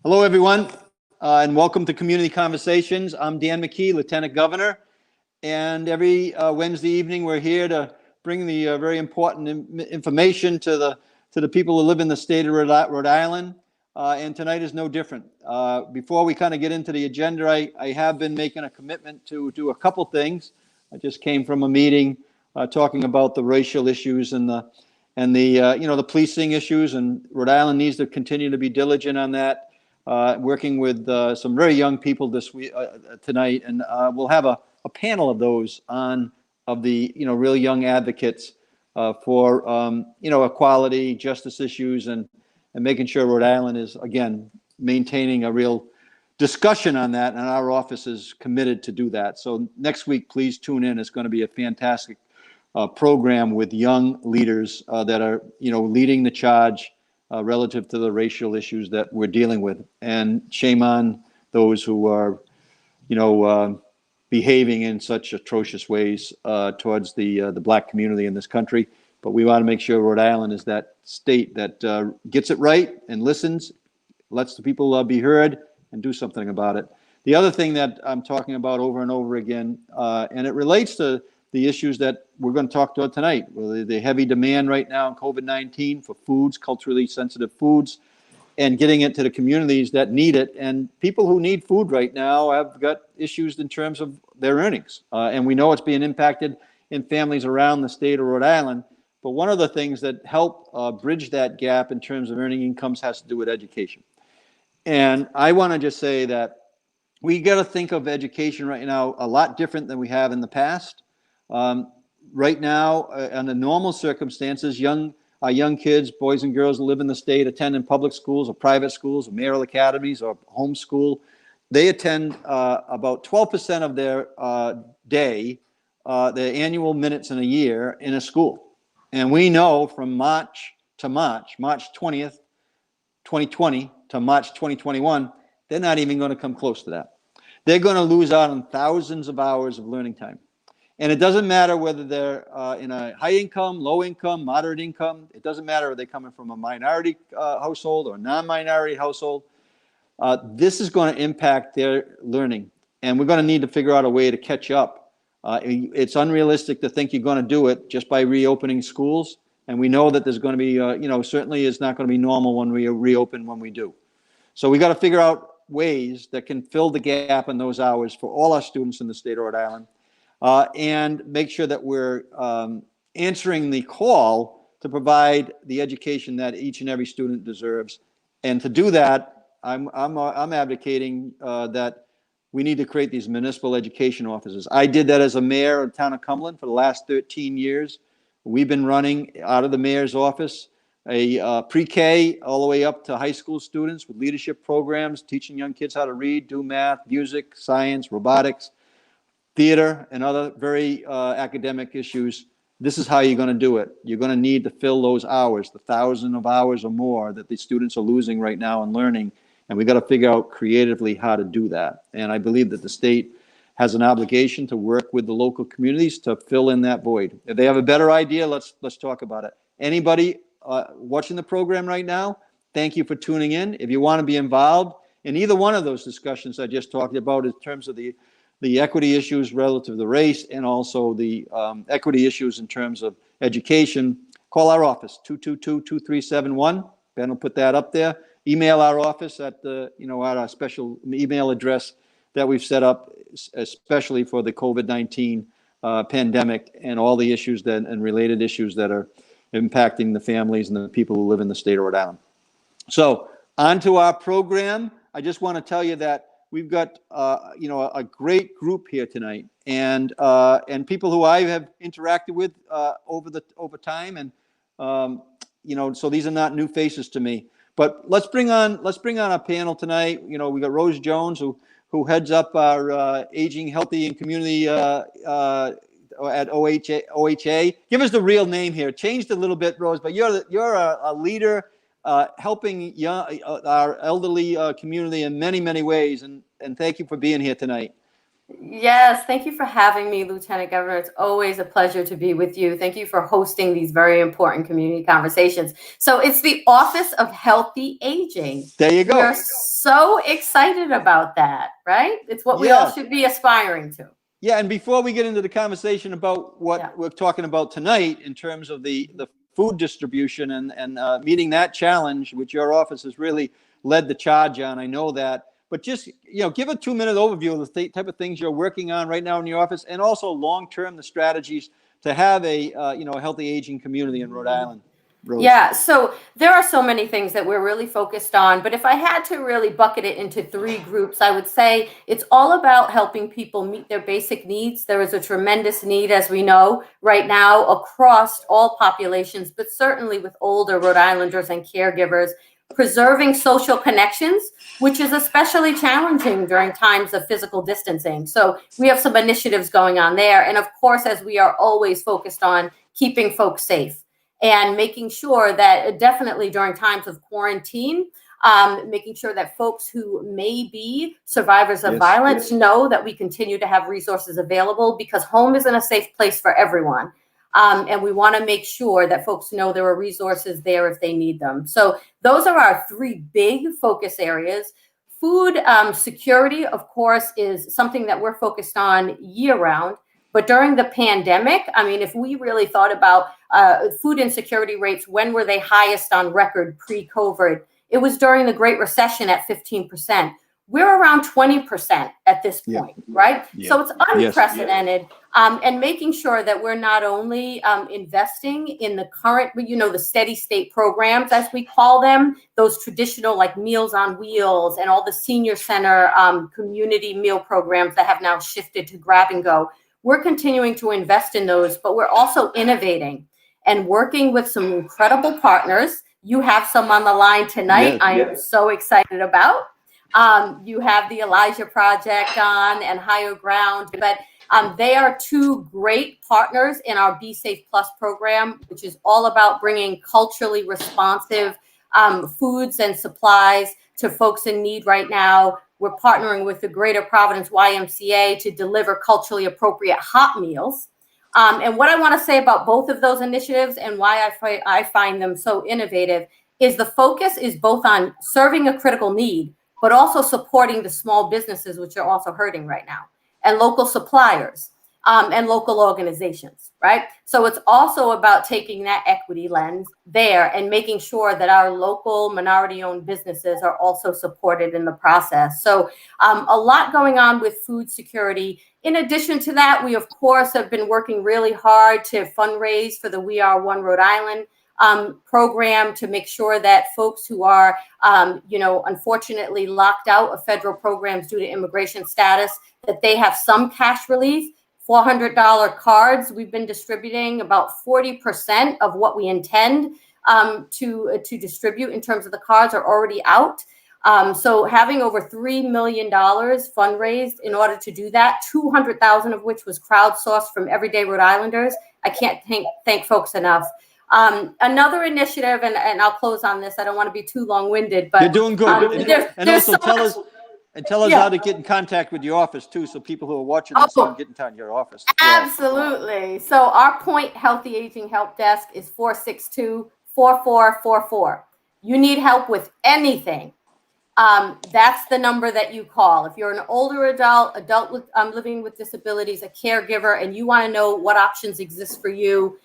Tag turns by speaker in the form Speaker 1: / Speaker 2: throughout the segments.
Speaker 1: Hello, everyone, and welcome to Community Conversations. I'm Dan McKee, Lieutenant Governor, and every Wednesday evening we're here to bring the very important information to the people who live in the state of Rhode Island, and tonight is no different. Before we kind of get into the agenda, I have been making a commitment to do a couple things. I just came from a meeting talking about the racial issues and the policing issues, and Rhode Island needs to continue to be diligent on that. Working with some very young people this week tonight, and we'll have a panel of those of the real young advocates for equality, justice issues, and making sure Rhode Island is again maintaining a real discussion on that, and our office is committed to do that. So next week, please tune in. It's going to be a fantastic program with young leaders that are leading the charge relative to the racial issues that we're dealing with. And shame on those who are, behaving in such atrocious ways towards the black community in this country. But we want to make sure Rhode Island is that state that gets it right and listens, lets the people be heard, and do something about it. The other thing that I'm talking about over and over again, and it relates to the issues that we're going to talk about tonight, the heavy demand right now in COVID-19 for foods, culturally sensitive foods, and getting it to the communities that need it. And people who need food right now have got issues in terms of their earnings. And we know it's being impacted in families around the state of Rhode Island. But one of the things that help bridge that gap in terms of earning incomes has to do with education. And I want to just say that we got to think of education right now a lot different than we have in the past. Right now, under normal circumstances, young kids, boys and girls who live in the state, attend in public schools or private schools or mayoral academies or homeschool. They attend about 12% of their day, their annual minutes in a year in a school. And we know from March 20th, 2020 to March 2021, they're not even going to come close to that. They're going to lose out on thousands of hours of learning time. And it doesn't matter whether they're in a high income, low income, moderate income. It doesn't matter if they're coming from a minority household or non-minority household. This is going to impact their learning. And we're going to need to figure out a way to catch up. It's unrealistic to think you're going to do it just by reopening schools. And we know that there's going to be, certainly it's not going to be normal when we reopen when we do. So we got to figure out ways that can fill the gap in those hours for all our students in the state of Rhode Island. And make sure that we're answering the call to provide the education that each and every student deserves. And to do that, I'm advocating that we need to create these municipal education offices. I did that as a mayor of the town of Cumberland for the last 13 years. We've been running out of the mayor's office a pre-K all the way up to high school students with leadership programs, teaching young kids how to read, do math, music, science, robotics, theater, and other very academic issues. This is how you're going to do it. You're going to need to fill those hours, the 1,000 of hours or more that the students are losing right now in learning. And we got to figure out creatively how to do that. And I believe that the state has an obligation to work with the local communities to fill in that void. If they have a better idea, let's talk about it. Anybody watching the program right now, thank you for tuning in. If you want to be involved in either one of those discussions I just talked about in terms of the equity issues relative to race and also the equity issues in terms of education, call our office, 222-2371. Ben will put that up there. Email our office at at our special email address that we've set up, especially for the COVID-19 pandemic and all the issues and related issues that are impacting the families and the people who live in the state of Rhode Island. So on to our program. I just want to tell you that we've got a great group here tonight, and people who I have interacted with over time, and so these are not new faces to me. But let's bring on a panel tonight. We got Rose Jones, who heads up our Aging, Healthy, and Community at OHA. Give us the real name here. Changed a little bit, Rose, but you're a leader helping our elderly community in many, many ways. And thank you for being here tonight.
Speaker 2: Yes, thank you for having me, Lieutenant Governor. It's always a pleasure to be with you. Thank you for hosting these very important community conversations. So it's the Office of Healthy Aging.
Speaker 1: There you
Speaker 2: We
Speaker 1: go.
Speaker 2: are so excited about that, right? It's what we all
Speaker 1: Yes.
Speaker 2: should be aspiring to.
Speaker 1: Yeah, and before we get into the conversation about
Speaker 2: Yeah.
Speaker 1: what we're talking about tonight in terms of the food distribution and meeting that challenge, which your office has really led the charge on, I know that. But just give a 2-minute overview of the type of things you're working on right now in your office, and also long term the strategies to have a a healthy aging community in Rhode Island. Rose.
Speaker 2: Yeah, so there are so many things that we're really focused on, but if I had to really bucket it into three groups, I would say it's all about helping people meet their basic needs. There is a tremendous need, as we know, right now across all populations, but certainly with older Rhode Islanders and caregivers, preserving social connections, which is especially challenging during times of physical distancing. So we have some initiatives going on there. And of course, as we are always focused on keeping folks safe and making sure that definitely during times of quarantine, making sure that folks who may be survivors of violence know that we continue to have resources available, because home isn't a safe place for everyone. And we want to make sure that folks know there are resources there if they need them. So those are our three big focus areas. Food security, of course, is something that we're focused on year round. But during the pandemic, I mean, if we really thought about food insecurity rates, when were they highest on record pre-COVID? It was during the Great Recession at 15%. We're around 20% at this point, right? So it's unprecedented. And making sure that we're not only investing in the current, the steady state programs, as we call them, those traditional like Meals on Wheels and all the senior center community meal programs that have now shifted to grab and go. We're continuing to invest in those, but we're also innovating and working with some incredible partners. You have some on the line tonight. I am so excited about. You have the Elijah Project on and Higher Ground, but they are two great partners in our Be Safe Plus program, which is all about bringing culturally responsive foods and supplies to folks in need right now. We're partnering with the Greater Providence YMCA to deliver culturally appropriate hot meals. And what I want to say about both of those initiatives and why I find them so innovative is the focus is both on serving a critical need, but also supporting the small businesses, which are also hurting right now, and local suppliers and local organizations, right? So it's also about taking that equity lens there and making sure that our local minority-owned businesses are also supported in the process. So a lot going on with food security. In addition to that, we, of course, have been working really hard to fundraise for the We Are One Rhode Island program to make sure that folks who are, unfortunately locked out of federal programs due to immigration status, that they have some cash relief. $400 cards. We've been distributing about 40% of what we intend to distribute in terms of the cards are already out. So having over $3 million fundraised in order to do that, 200,000 of which was crowdsourced from everyday Rhode Islanders. I can't thank folks enough. Another initiative, and I'll close on this. I don't want to be too long-winded, but
Speaker 1: you're doing good. And also
Speaker 2: so
Speaker 1: tell us how to get in contact with your office too, so people who are watching this can get in touch with your office.
Speaker 2: Absolutely. So our Point Healthy Aging Help Desk is 462-4444. You need help with anything. That's the number that you call. If you're an older adult with, living with disabilities, a caregiver, and you want to know what options exist for you,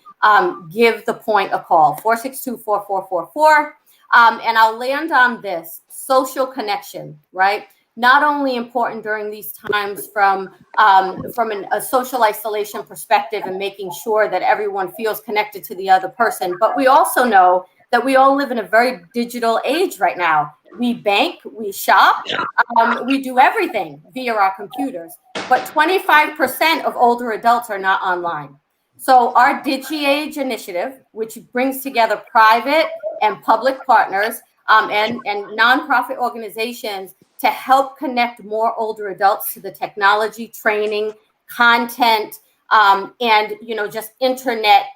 Speaker 2: give the Point a call, 462-4444. And I'll land on this, social connection, right? Not only important during these times from a social isolation perspective and making sure that everyone feels connected to the other person, but we also know that we all live in a very digital age right now. We bank, we shop, we do everything via our computers, but 25% of older adults are not online. So our DigiAge initiative, which brings together private and public partners and nonprofit organizations to help connect more older adults to the technology, training, content, and just internet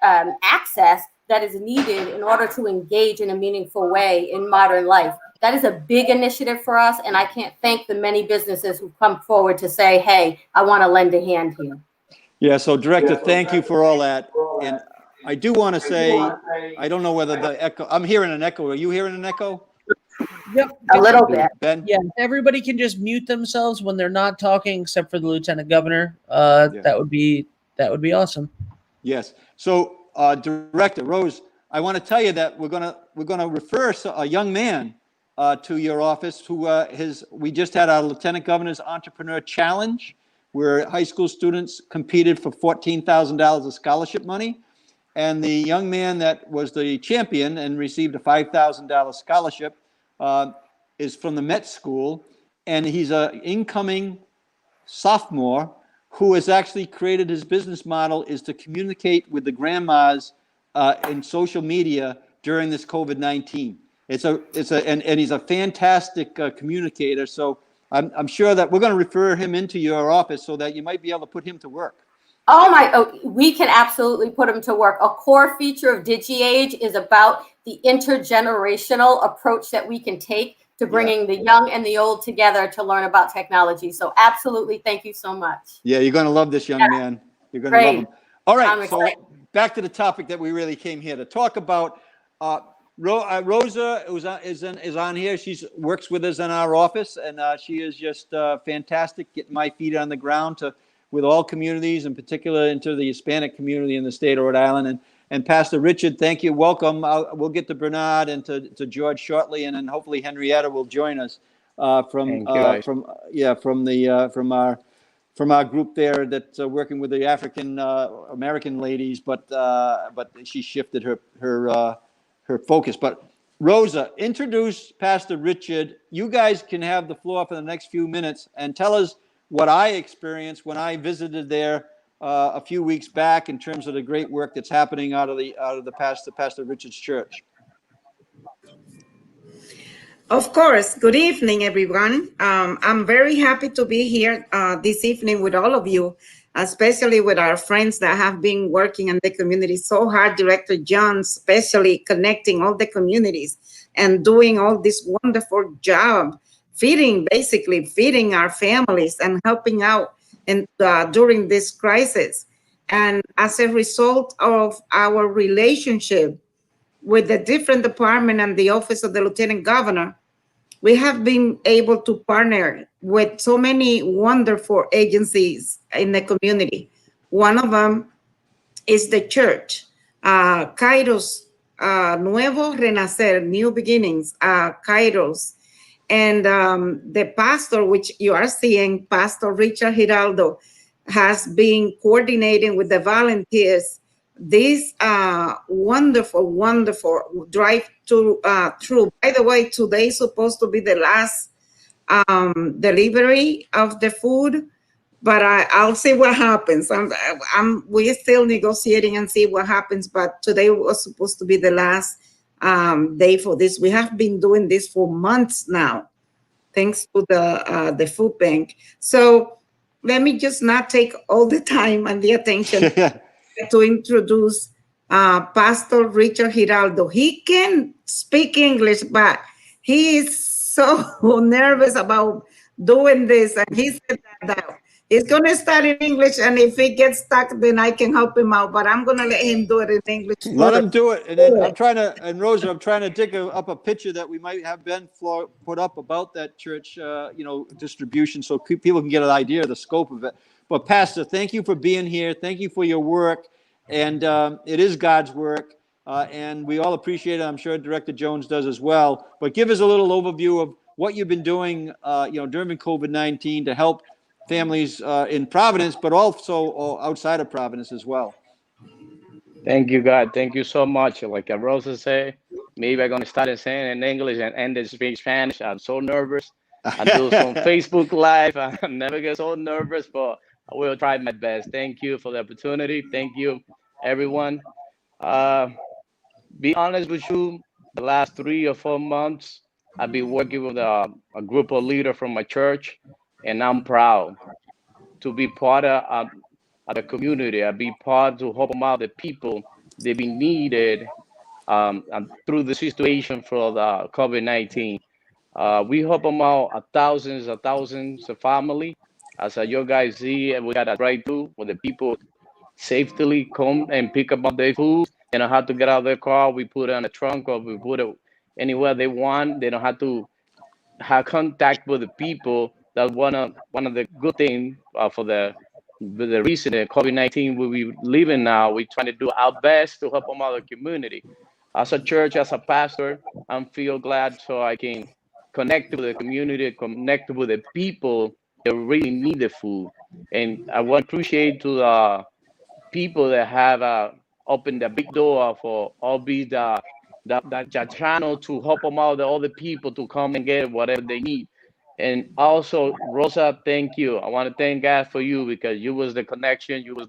Speaker 2: access that is needed in order to engage in a meaningful way in modern life. That is a big initiative for us, and I can't thank the many businesses who come forward to say, hey, I want to lend a hand here.
Speaker 1: Yeah, so Director, thank you for all that. And I do want to say, I don't know whether the echo, I'm hearing an echo. Are you hearing an echo?
Speaker 3: Yep.
Speaker 2: A little bit.
Speaker 1: Ben?
Speaker 3: Yeah, everybody can just mute themselves when they're not talking, except for the Lieutenant Governor.
Speaker 1: Yeah.
Speaker 3: That would be awesome.
Speaker 1: Yes. So, Director Rose, I want to tell you that we're gonna refer a young man to your office who we just had our Lieutenant Governor's Entrepreneur Challenge, where high school students competed for $14,000 of scholarship money. And the young man that was the champion and received a $5,000 scholarship is from the Met School, and he's an incoming sophomore who has actually created his business model is to communicate with the grandmas in social media during this COVID-19. And he's a fantastic communicator. So I'm sure that we're going to refer him into your office so that you might be able to put him to work.
Speaker 2: We can absolutely put them to work. A core feature of DigiAge is about the intergenerational approach that we can take to bringing the young and the old together to learn about technology. So absolutely, thank you so much.
Speaker 1: Yeah, you're going to love this young man. You're going to love him. All right, so back to the topic that we really came here to talk about. Rosa is on here. She works with us in our office, and she is just fantastic, getting my feet on the ground with all communities, in particular into the Hispanic community in the state of Rhode Island. And Pastor Richard, thank you. Welcome. We'll get to Bernard and to George shortly, and then hopefully Henrietta will join us from our group there that's working with the African American ladies, but she shifted her focus. But Rosa, introduce Pastor Richard. You guys can have the floor for the next few minutes and tell us what I experienced when I visited there a few weeks back in terms of the great work that's happening out of the Pastor Richard's church.
Speaker 4: Of course. Good evening, everyone. I'm very happy to be here this evening with all of you, especially with our friends that have been working in the community so hard. Director John, especially connecting all the communities and doing all this wonderful job, basically feeding our families and helping out during this crisis. And as a result of our relationship with the different department and the office of the Lieutenant Governor, we have been able to partner with so many wonderful agencies in the community. One of them is the church, Kayros, Nuevo Renacer, New Beginnings, Kayros. And the pastor, which you are seeing, Pastor Richard Hiraldo, has been coordinating with the volunteers this wonderful, wonderful drive through. By the way, today is supposed to be the last delivery of the food, but I'll see what happens. We're still negotiating and see what happens, but today was supposed to be the last day for this. We have been doing this for months now, thanks to the food bank. So let me just not take all the time and the attention to introduce Pastor Richard Hiraldo. He can speak English, but he is so nervous about doing this. And he said that he's going to start in English, and if he gets stuck, then I can help him out. But I'm going to let him do it in English.
Speaker 1: Let him do it. And then Rosa, I'm trying to dig up a picture that we might have Ben put up about that church, distribution, so people can get an idea of the scope of it. But Pastor, thank you for being here. Thank you for your work. And it is God's work. And we all appreciate it. I'm sure Director Jones does as well. But give us a little overview of what you've been doing, during COVID-19 to help families in Providence, but also outside of Providence as well.
Speaker 5: Thank you, God. Thank you so much. Like Rosa said, maybe I'm going to start saying in English and end in Spanish. I'm so nervous. I do some Facebook Live. I never get so nervous, but I will try my best. Thank you for the opportunity. Thank you, everyone. Be honest with you, the last 3 or 4 months, I've been working with a group of leaders from my church, and I'm proud to be part of the community. I've been part to help them out, the people they've been needed through the situation for the COVID-19. We help them out thousands of family. As you guys see, we got a drive-through where the people safely come and pick up their food. They don't have to get out of their car. We put it on the trunk or we put it anywhere they want. They don't have to have contact with the people. That's one of the good things for the reason that COVID-19 we live in now. We're trying to do our best to help them out the community. As a church, as a pastor, I'm feel glad so I can connect with the community, connect with the people that really need the food. And I want to appreciate to the people that have opened the big door for all be the channel to help them out, the other people to come and get whatever they need. And also, Rosa, thank you. I want to thank God for you because you was the connection. You was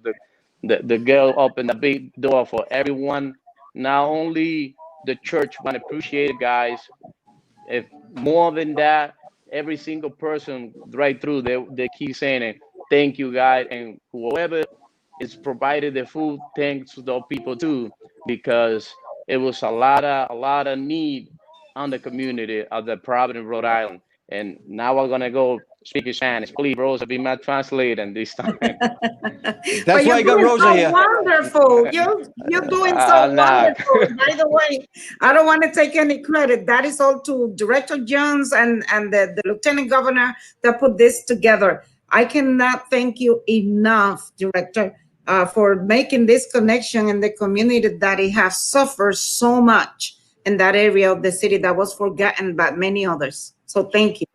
Speaker 5: the girl open the big door for everyone. Not only the church want to appreciate it, guys. If more than that, every single person right through they keep saying it. Thank you, guys, and whoever is provided the food, thanks to those people too, because it was a lot of need on the community of the Providence, Rhode Island. And now we're gonna go speak in Spanish. Please, Rosa, be my translator this time.
Speaker 1: That's why I got Rosa here.
Speaker 4: Wonderful. You're doing so
Speaker 5: I'm not.
Speaker 4: wonderful. By the way, I don't want to take any credit. That is all to Director Jones and the Lieutenant Governor that put this together. I cannot thank you enough, Director, for making this connection in the community that it has suffered so much in that area of the city that was forgotten by many others. So thank you.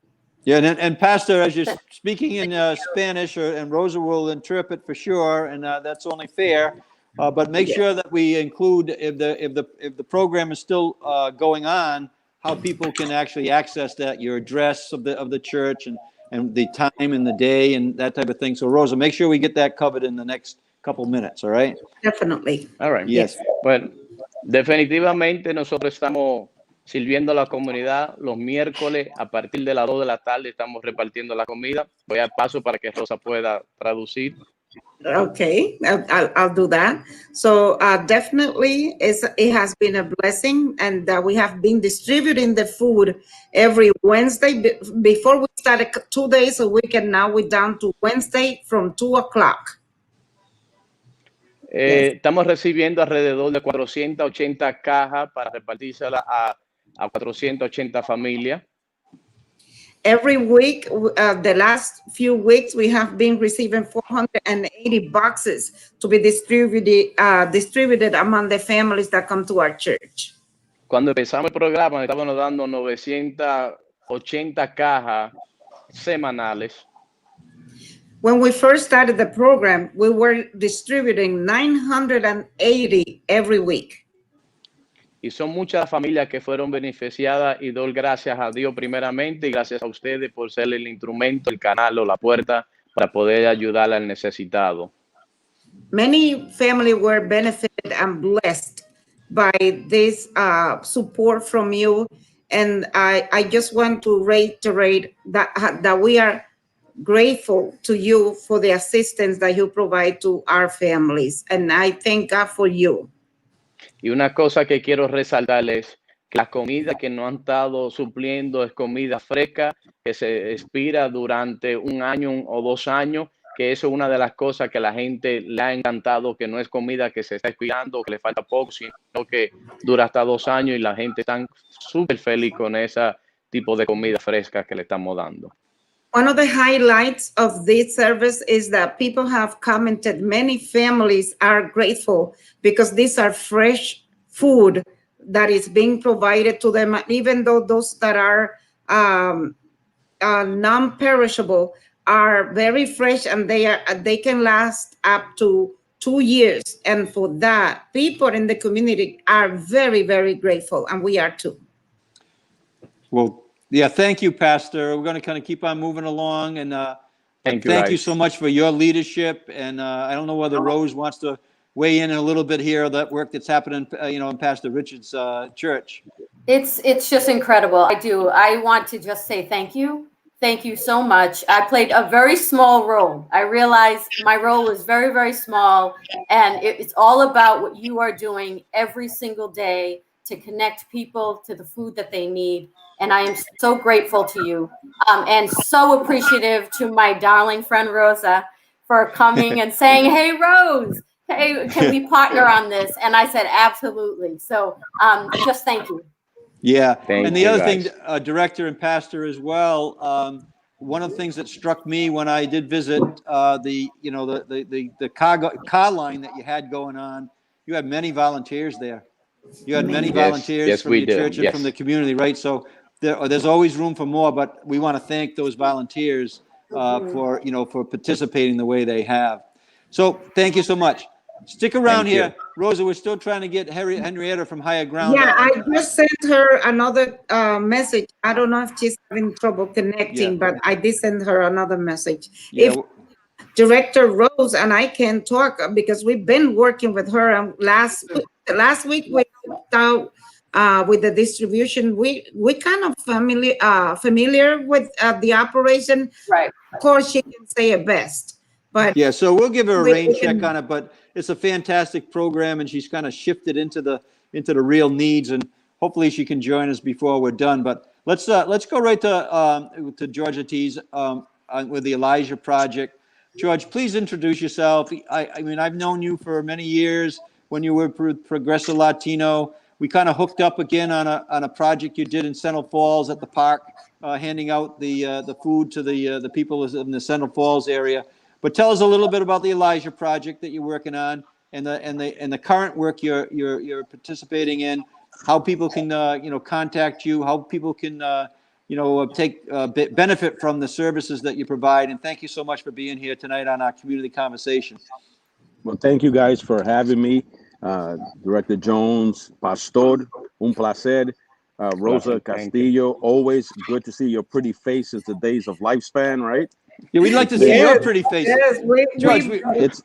Speaker 1: Yeah, and Pastor, as you're speaking in Spanish, and Rosa will interpret for sure, and that's only fair. But make sure that we include if the program is still going on, how people can actually access that, your address of the church and the time and the day and that type of thing. So Rosa, make sure we get that covered in the next couple minutes. All right?
Speaker 4: Definitely.
Speaker 5: All right.
Speaker 1: Yes.
Speaker 5: Bueno, definitivamente nosotros estamos sirviendo a la comunidad los miércoles a partir de las 2 de la tarde. Estamos repartiendo la comida. Voy a paso para que Rosa pueda traducir.
Speaker 4: Okay, I'll do that. So definitely, it has been a blessing, and we have been distributing the food every Wednesday. Before we started 2 days a week, and now we're down to Wednesday from 2 o'clock.
Speaker 5: Estamos recibiendo alrededor de 480 cajas para repartírselas a 480 familias.
Speaker 4: Every week, the last few weeks, we have been receiving 480 boxes to be distributed among the families that come to our church.
Speaker 5: Cuando empezamos el programa, estábamos dando 980 cajas semanales.
Speaker 4: When we first started the program, we were distributing 980 every week.
Speaker 5: Y son muchas familias que fueron beneficiadas y doy gracias a Dios primeramente y gracias a ustedes por ser el instrumento, el canal o la puerta para poder ayudar al necesitado.
Speaker 4: Many families were benefited and blessed by this support from you. And I just want to reiterate that we are grateful to you for the assistance that you provide to our families. And I thank God for you.
Speaker 5: Y una cosa que quiero resaltarles, que la comida que nos han estado supliendo es comida fresca, que se expira durante 1 año o 2 años, que eso es una de las cosas que a la gente le ha encantado, que no es comida que se está expirando, que le falta poco, sino que dura hasta 2 años y la gente está súper feliz con ese tipo de comida fresca que le estamos dando.
Speaker 4: One of the highlights of this service is that people have commented, many families are grateful because these are fresh food that is being provided to them, even though those that are non-perishable are very fresh and they can last up to 2 years. And for that, people in the community are very, very grateful, and we are too.
Speaker 1: Well, yeah, thank you, Pastor. We're going to kind of keep on moving along, and thank you so much for your leadership. And I don't know whether Rose wants to weigh in a little bit here, that work that's happening, in Pastor Richard's church.
Speaker 2: It's just incredible. I want to just say thank you. Thank you so much. I played a very small role. I realize my role is very, very small, and it's all about what you are doing every single day to connect people to the food that they need And I am so grateful to you, and so appreciative to my darling friend Rosa for coming and saying, "Hey, Rose, hey, can we partner on this?" And I said, "Absolutely." So just thank you.
Speaker 1: Yeah,
Speaker 5: Thank
Speaker 1: and the
Speaker 5: you,
Speaker 1: other
Speaker 5: guys.
Speaker 1: thing, director and pastor as well. One of the things that struck me when I did visit the car line that you had going on, you had many volunteers there. You had many volunteers
Speaker 5: Yes,
Speaker 1: from
Speaker 5: we
Speaker 1: your
Speaker 5: do.
Speaker 1: church and from
Speaker 5: Yes.
Speaker 1: the community, right? So there's always room for more, but we want to thank those volunteers for participating the way they have. So thank you so much. Stick around
Speaker 5: Thank you.
Speaker 1: here, Rosa. We're still trying to get Henrietta from Higher Ground
Speaker 4: Yeah,
Speaker 1: on.
Speaker 4: I just sent her another message. I don't know if she's having trouble connecting,
Speaker 1: Yeah.
Speaker 4: but I did send her another message.
Speaker 1: Yeah.
Speaker 4: If Director Rose and I can talk because we've been working with her. Last week we helped out with the distribution. We kind of familiar with the operation.
Speaker 2: Right.
Speaker 4: Of course, she can say it best, but
Speaker 1: Yeah, so we'll give her a
Speaker 4: we
Speaker 1: rain check
Speaker 4: can-
Speaker 1: on it, but it's a fantastic program, and she's kind of shifted into the real needs, and hopefully she can join us before we're done. But let's go right to George Ortiz with the Elijah Project. George, please introduce yourself. I mean, I've known you for many years when you were with Progreso Latino. We kind of hooked up again on a project you did in Central Falls at the park, handing out the food to the people in the Central Falls area. But tell us a little bit about the Elijah Project that you're working on, and the current work you're participating in. How people can contact you. How people can take benefit from the services that you provide. And thank you so much for being here tonight on our community conversation.
Speaker 6: Well, thank you guys for having me. Director Jones, Pastor, un placer. Rosa
Speaker 5: Thank you.
Speaker 6: Castillo, always good to see your pretty face since the days of lifespan, right?
Speaker 1: Yeah, we'd like to see your pretty face.
Speaker 4: Yes,
Speaker 1: George,
Speaker 6: It's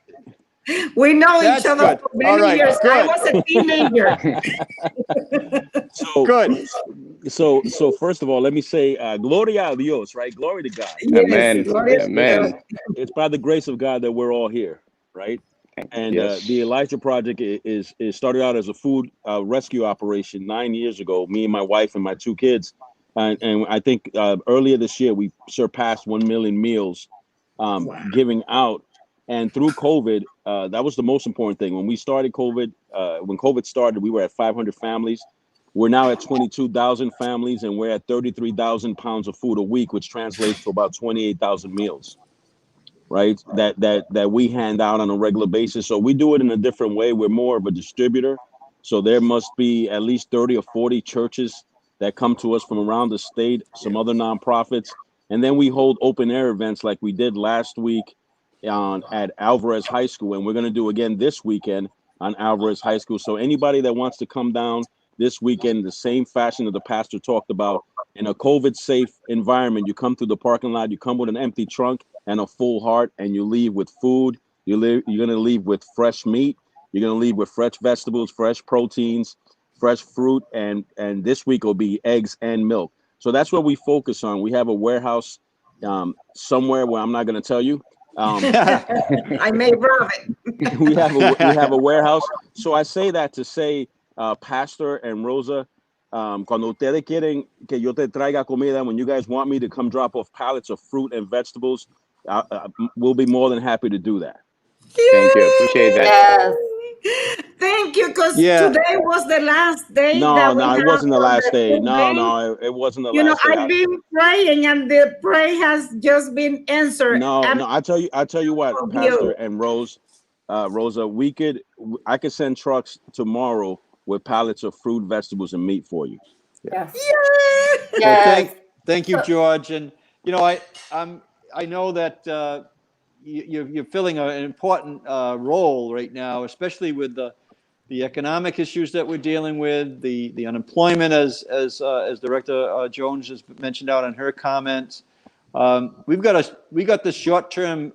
Speaker 4: we know
Speaker 1: That's
Speaker 4: each other
Speaker 1: good.
Speaker 4: for many
Speaker 1: All right,
Speaker 4: years. I
Speaker 1: good.
Speaker 4: was a teenager.
Speaker 6: so
Speaker 1: good.
Speaker 6: So first of all, let me say, Gloria a Dios, right? Glory to God.
Speaker 5: Amen.
Speaker 4: Gloria to
Speaker 5: Amen.
Speaker 4: God.
Speaker 6: It's by the grace of God that we're all here, right? And
Speaker 5: Yes.
Speaker 6: the Elijah Project is started out as a food rescue operation 9 years ago. Me and my wife and my 2 kids, and I think earlier this year we surpassed 1 million meals giving out. And through COVID, that was the most important thing. When we started COVID, when COVID started, we were at 500 families. We're now at 22,000 families, and we're at 33,000 pounds of food a week, which translates to about 28,000 meals. Right, that we hand out on a regular basis. So we do it in a different way. We're more of a distributor. So there must be at least 30 or 40 churches that come to us from around the state, some other nonprofits. And then we hold open air events like we did last week at Alvarez High School. And we're going to do again this weekend on Alvarez High School. So anybody that wants to come down this weekend, the same fashion that the pastor talked about, in a COVID safe environment, you come through the parking lot, you come with an empty trunk and a full heart, and you leave with food. You're going to leave with fresh meat. You're going to leave with fresh vegetables, fresh proteins, fresh fruit, and this week will be eggs and milk. So that's what we focus on. We have a warehouse somewhere where I'm not going to tell you.
Speaker 4: I may rob it.
Speaker 6: we have a warehouse. So I say that to say, Pastor and Rosa, cuando ustedes quieren que yo te traiga comida, when you guys want me to come drop off pallets of fruit and vegetables, we'll be more than happy to do that.
Speaker 5: Thank you. Appreciate that.
Speaker 2: Yes.
Speaker 4: Thank you, because
Speaker 1: Yeah.
Speaker 4: today was the last day.
Speaker 6: No,
Speaker 4: that we
Speaker 6: it
Speaker 4: have
Speaker 6: wasn't the
Speaker 4: for
Speaker 6: last day.
Speaker 4: food
Speaker 6: No,
Speaker 4: bank.
Speaker 6: no, it wasn't the
Speaker 4: You know,
Speaker 6: last day.
Speaker 4: I've been praying, and the prayer has just been answered.
Speaker 6: No,
Speaker 4: And
Speaker 6: I tell you what,
Speaker 4: of
Speaker 6: Pastor
Speaker 4: you.
Speaker 6: and Rosa, I could send trucks tomorrow with pallets of fruit, vegetables, and meat for you.
Speaker 2: Yes.
Speaker 4: Yeah.
Speaker 1: Well,
Speaker 2: Yes.
Speaker 1: thank you, George. And I know that you're filling an important role right now, especially with the economic issues that we're dealing with, the unemployment, as Director Jones has mentioned out in her comments. We got the short-term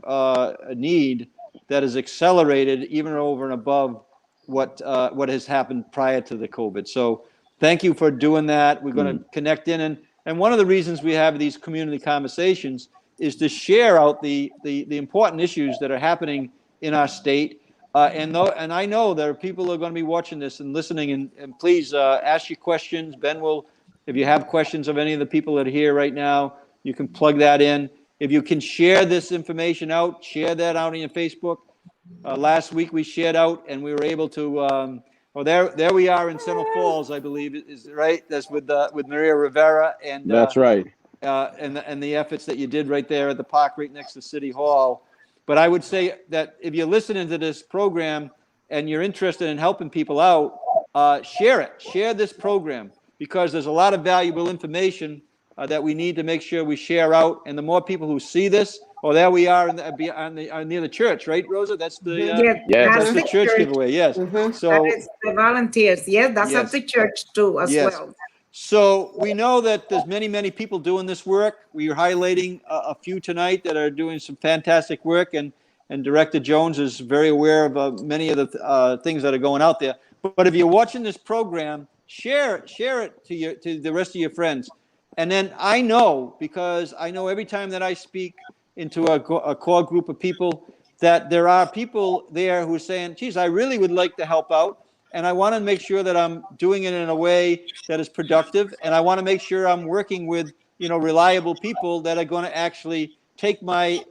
Speaker 1: need that is accelerated even over and above what has happened prior to the COVID. So thank you for doing that. We're going to connect in, and one of the reasons we have these community conversations is to share out the important issues that are happening in our state. And I know there are people who are going to be watching this and listening, and please ask your questions. Ben will If you have questions of any of the people that are here right now, you can plug that in. If you can share this information out, share that out on your Facebook. Last week we shared out, and we were able to. There we are in Central Falls, I believe, is right. That's with Maria Rivera and
Speaker 6: That's right.
Speaker 1: and the efforts that you did right there at the park, right next to City Hall. But I would say that if you're listening to this program and you're interested in helping people out, share it. Share this program, because there's a lot of valuable information that we need to make sure we share out. And the more people who see this, there we are near the church, right, Rosa? That's the
Speaker 5: Yes.
Speaker 1: that's the church giveaway. Yes. So
Speaker 4: that is the volunteers. Yes, that's
Speaker 1: Yes.
Speaker 4: at the church too as
Speaker 1: Yes.
Speaker 4: well.
Speaker 1: So we know that there's many people doing this work. We are highlighting a few tonight that are doing some fantastic work, and Director Jones is very aware of many of the things that are going out there. But if you're watching this program, share it to the rest of your friends. And then I know, because I know every time that I speak into a core group of people, that there are people there who are saying, geez, I really would like to help out. And I want to make sure that I'm doing it in a way that is productive. And I want to make sure I'm working with, reliable people that are going to actually take my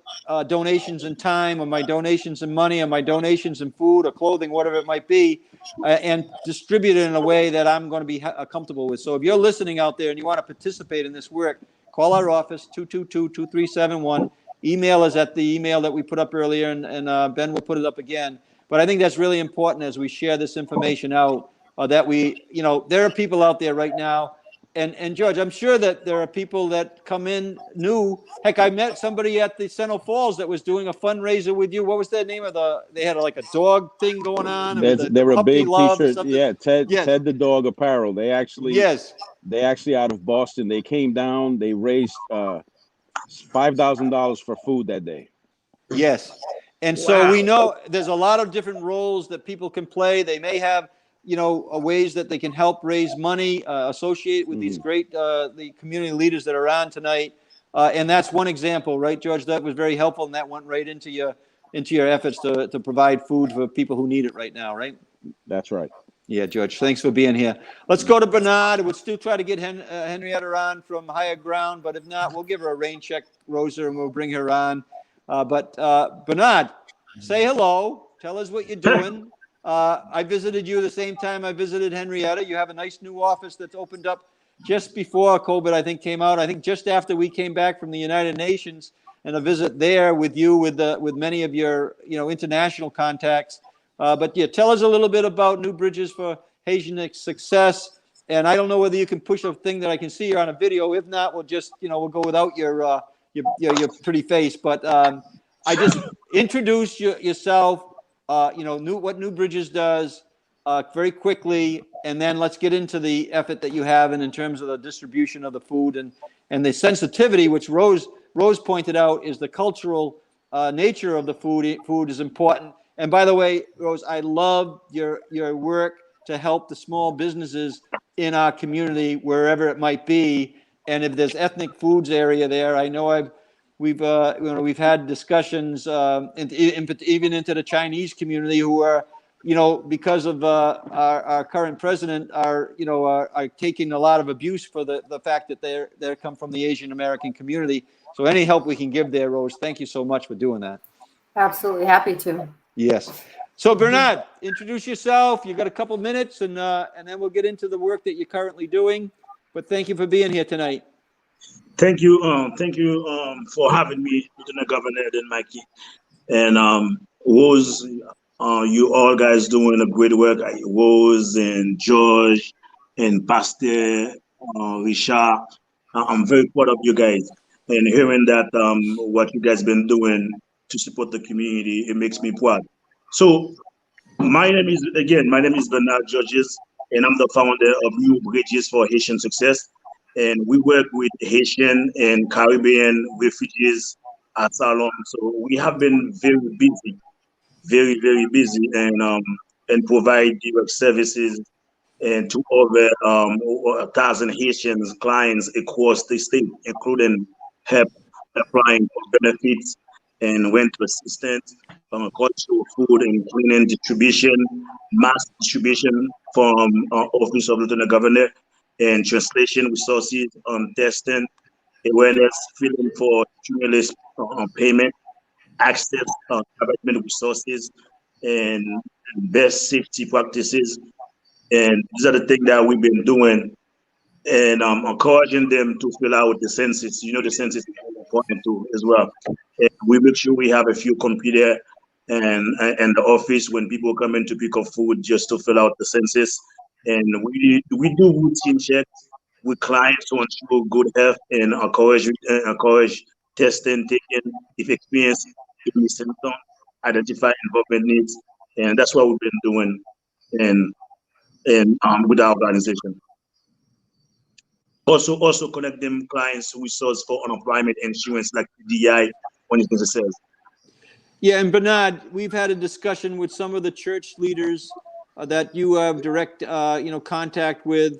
Speaker 1: donations in time, or my donations in money, or my donations in food or clothing, whatever it might be, and distribute it in a way that I'm going to be comfortable with. So if you're listening out there and you want to participate in this work, call our office, 222-2371. Email us at the email that we put up earlier, and Ben will put it up again. But I think that's really important as we share this information out, that we, there are people out there right now. And George, I'm sure that there are people that come in new. Heck, I met somebody at the Central Falls that was doing a fundraiser with you. What was the name of they had like a dog thing going on.
Speaker 6: They were a big t-shirt. Yeah, Ted the Dog Apparel. They actually out of Boston. They came down. They raised $5,000 for food that day.
Speaker 1: Yes. And so we know there's a lot of different roles that people can play. They may have, ways that they can help raise money associated with these great the community leaders that are on tonight. And that's one example, right, George? That was very helpful, and that went right into your efforts to provide food for people who need it right now, right?
Speaker 6: That's right.
Speaker 1: Yeah, George, thanks for being here. Let's go to Bernard. We'll still try to get Henrietta on from higher ground, but if not, we'll give her a rain check, Rosa, and we'll bring her on. But Bernard, say hello. Tell us what you're doing. I visited you the same time I visited Henrietta. You have a nice new office that's opened up just before COVID, I think, came out. I think just after we came back from the United Nations, and a visit there with you, with many of your international contacts. But yeah, tell us a little bit about New Bridges for Haitian Success. And I don't know whether you can push a thing that I can see here on a video. If not, we'll just we'll go without your pretty face. But I just introduce yourself. What New Bridges does very quickly, and then let's get into the effort that you have in terms of the distribution of the food and the sensitivity, which Rose pointed out, is the cultural nature of the food. Food is important. And by the way, Rose, I love your work to help the small businesses in our community, wherever it might be. And if there's ethnic foods area there, I know we've had discussions even into the Chinese community, who are because of our current president are taking a lot of abuse for the fact that they come from the Asian American community. So any help we can give there, Rose, thank you so much for doing that.
Speaker 2: Absolutely happy to.
Speaker 1: Yes. So Bernard, introduce yourself. You got a couple minutes, and then we'll get into the work that you're currently doing. But thank you for being here tonight.
Speaker 7: Thank you for having me, Lieutenant Governor and McKee. And Rose, you all guys doing a great work. Rose and George and Pastor Richard. I'm very proud of you guys. And hearing that what you guys been doing to support the community, it makes me proud. So my name is Bernard Georges, and I'm the founder of New Bridges for Haitian Success. And we work with Haitian and Caribbean refugees at Salon. So we have been very busy, very, very busy, and provide direct services and to over 1,000 Haitian clients across the state, including help applying for benefits and rental assistance, cultural food and cleaning distribution, mass distribution from Office of Lieutenant Governor, and translation resources, testing, awareness, filling for stimulus payment, access government resources, and best safety practices. And these are the things that we've been doing, and encouraging them to fill out the census. You know, the census is very important too as well. And we make sure we have a few computer and the office when people come in to pick up food just to fill out the census. And we do routine checks with clients to ensure good health and encourage testing, taking if experience any symptom, identify involvement needs, and that's what we've been doing and with our organization. Also connect them clients with source for unemployment insurance like DI when it says.
Speaker 1: Yeah, and Bernard, we've had a discussion with some of the church leaders that you have direct, contact with,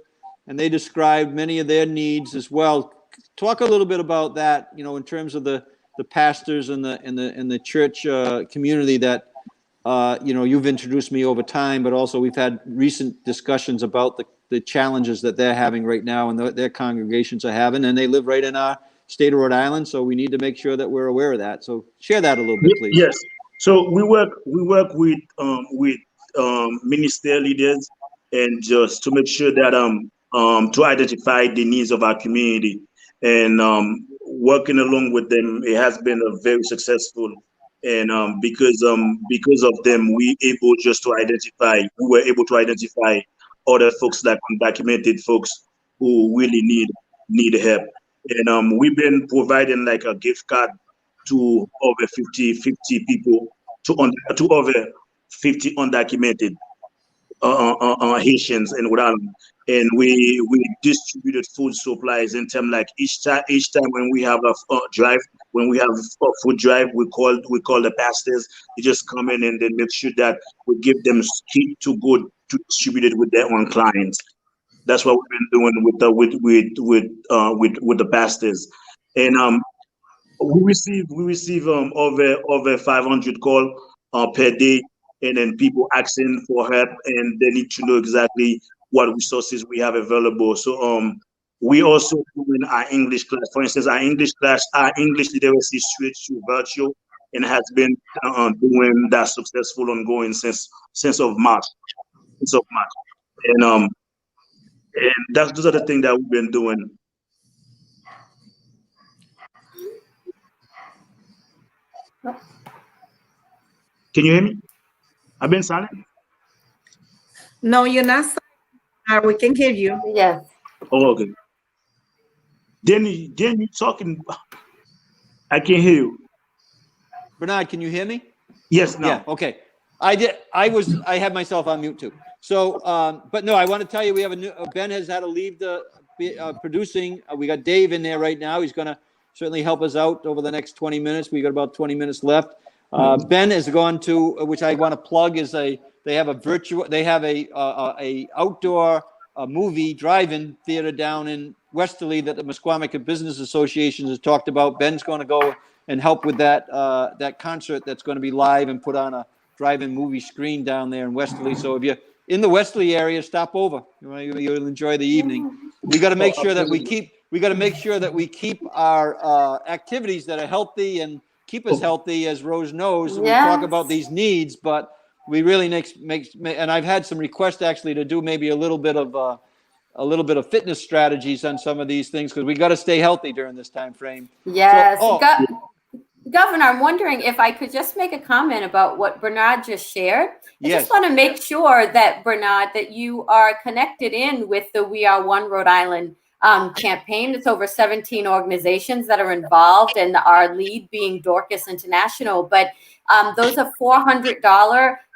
Speaker 1: and they described many of their needs as well. Talk a little bit about that, in terms of the pastors and the church community that, you've introduced me over time, but also we've had recent discussions about the challenges that they're having right now and their congregations are having, and they live right in our state of Rhode Island, so we need to make sure that we're aware of that. So share that a little bit, please.
Speaker 7: Yes. So we work with minister leaders, and just to make sure that to identify the needs of our community, and working along with them, it has been a very successful. And because of them, we were able to identify other folks, like undocumented folks who really need help. And we've been providing like a gift card to over 50 people, to over 50 undocumented Haitians in Rhode Island. And we distributed food supplies in terms like each time when we have a drive, when we have a food drive, we call the pastors. They just come in and then make sure that we give them kit to go to distribute it with their own clients. That's what we've been doing with the pastors. And we receive over 500 calls per day, and then people asking for help, and they need to know exactly what resources we have available. So we also doing our English class. For instance, our English literacy switch to virtual, and has been doing that successful ongoing since March. And those are the things that we've been doing. Can you hear me? I've been silent.
Speaker 4: No, you're not silent. We can hear you.
Speaker 2: Yes.
Speaker 7: Oh, okay. Then you talking. I can't hear you.
Speaker 1: Bernard, can you hear me?
Speaker 7: Yes, now.
Speaker 1: Yeah, okay. I had myself on mute too. So, but no, I want to tell you, we have Ben has had to leave the producing. We got Dave in there right now. He's going to certainly help us out over the next 20 minutes. We got about 20 minutes left. Ben has gone to, which I want to plug, they have a outdoor movie drive-in theater down in Westerly that the Musqueamish Business Association has talked about. Ben's going to go and help with that concert that's going to be live and put on a drive-in movie screen down there in Westerly. So if you're in the Westerly area, stop over. You'll enjoy the evening. We got to make sure that we keep our activities that are healthy and keep us healthy, as Rose knows. We talk about these needs, but we really and I've had some requests actually to do maybe a little bit of fitness strategies on some of these things, because we got to stay healthy during this time frame.
Speaker 2: Yes. So, Governor, I'm wondering if I could just make a comment about what Bernard just shared. I just want to make sure that, Bernard, that you are connected in with the We Are One Rhode Island campaign. It's over 17 organizations that are involved, and our lead being Dorcas International. But those are $400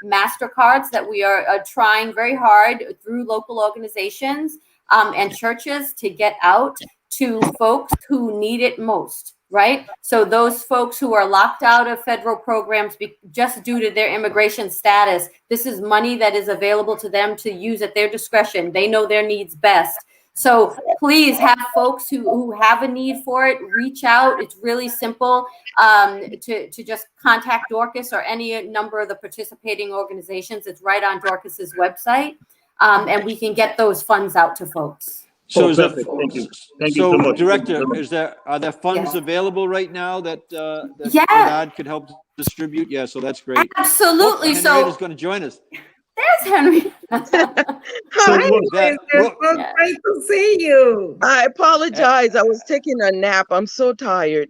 Speaker 2: MasterCards that we are trying very hard through local organizations and churches to get out to folks who need it most. Right? So those folks who are locked out of federal programs just due to their immigration status, this is money that is available to them to use at their discretion. They know their needs best. So please have folks who have a need for it, reach out. It's really simple to just contact Dorcas or any number of the participating organizations. It's right on Dorcas's website, and we can get those funds out to folks.
Speaker 1: So
Speaker 7: Oh,
Speaker 1: is there,
Speaker 7: perfect. Thank you. Thank you so
Speaker 1: so
Speaker 7: much.
Speaker 1: Director,
Speaker 7: Thank you
Speaker 1: are there funds
Speaker 2: Yes.
Speaker 1: available right now that
Speaker 2: Yeah,
Speaker 1: Bernard could help distribute? Yeah, so that's great. Oh,
Speaker 2: absolutely.
Speaker 1: Henrietta's
Speaker 2: So
Speaker 1: going to join us.
Speaker 2: there's Henry.
Speaker 7: so
Speaker 4: Hi,
Speaker 7: much.
Speaker 1: That,
Speaker 4: sister. So
Speaker 2: Yeah.
Speaker 4: great to see you.
Speaker 8: I
Speaker 1: uh,
Speaker 8: apologize. I was taking a nap. I'm so tired.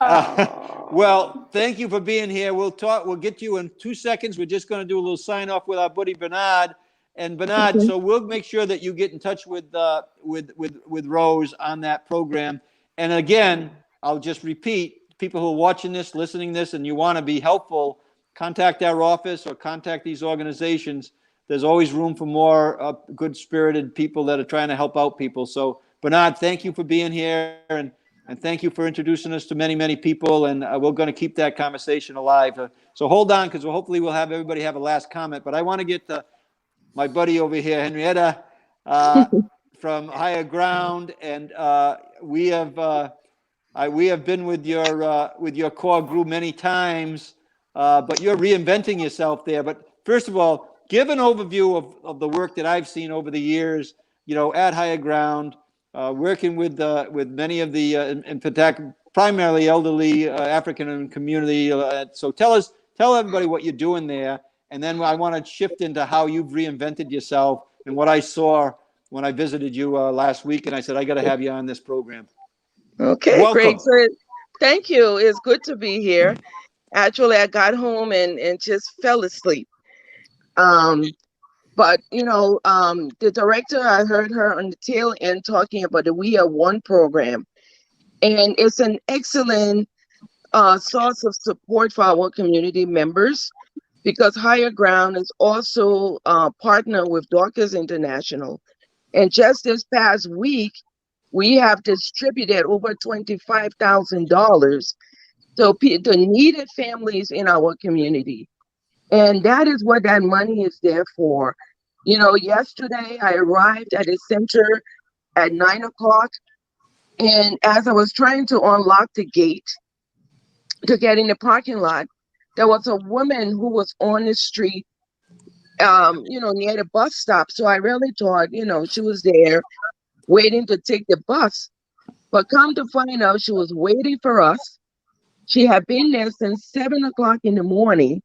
Speaker 1: well, thank you for being here. We'll talk. We'll get you in 2 seconds. We're just going to do a little sign off with our buddy Bernard. And Bernard,
Speaker 8: Okay.
Speaker 1: so we'll make sure that you get in touch with Rose on that program. And again, I'll just repeat: people who are watching this, listening this, and you want to be helpful, contact our office or contact these organizations. There's always room for more good-spirited people that are trying to help out people. So, Bernard, thank you for being here, and thank you for introducing us to many, many people. And we're going to keep that conversation alive. So hold on, because hopefully we'll have everybody have a last comment. But I want to get my buddy over here, Henrietta, from Higher Ground, and we have been with your core group many times, but you're reinventing yourself there. But first of all, give an overview of the work that I've seen over the years, at Higher Ground, working with many of the, in fact, primarily elderly African community. So tell everybody what you're doing there. And then I want to shift into how you've reinvented yourself and what I saw when I visited you last week. And I said, I got to have you on this program.
Speaker 8: Okay,
Speaker 1: Welcome.
Speaker 8: great. So thank you. It's good to be here. Actually, I got home and just fell asleep. But the director, I heard her on the tail end talking about the We Are One program. And it's an excellent source of support for our community members, because Higher Ground is also partner with Dorcas International. And just this past week, we have distributed over $25,000 to needed families in our community. And that is what that money is there for. Yesterday I arrived at the center at 9 o'clock. And as I was trying to unlock the gate to get in the parking lot, there was a woman who was on the street, near the bus stop. So I really thought, she was there waiting to take the bus. But come to find out, she was waiting for us. She had been there since 7 o'clock in the morning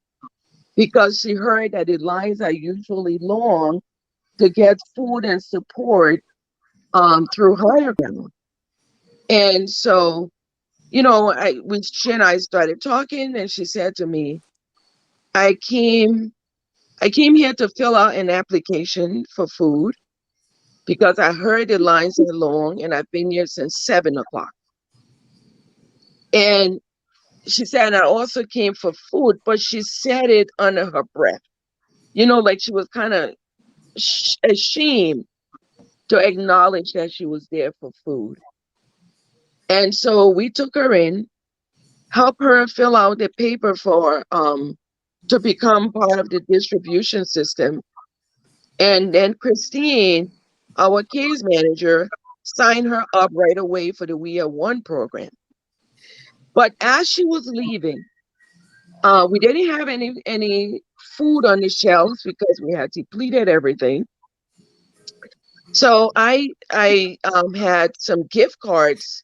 Speaker 8: because she heard that the lines are usually long to get food and support through Higher Ground. And so, she and I started talking, and she said to me, I came here to fill out an application for food because I heard the lines are long and I've been here since 7 o'clock. And she said, I also came for food, but she said it under her breath, like she was kind of ashamed to acknowledge that she was there for food. And so we took her in, helped her fill out the paper for to become part of the distribution system. And then Christine, our case manager, signed her up right away for the We Are One program. But as she was leaving, we didn't have any food on the shelves because we had depleted everything. So I had some gift cards,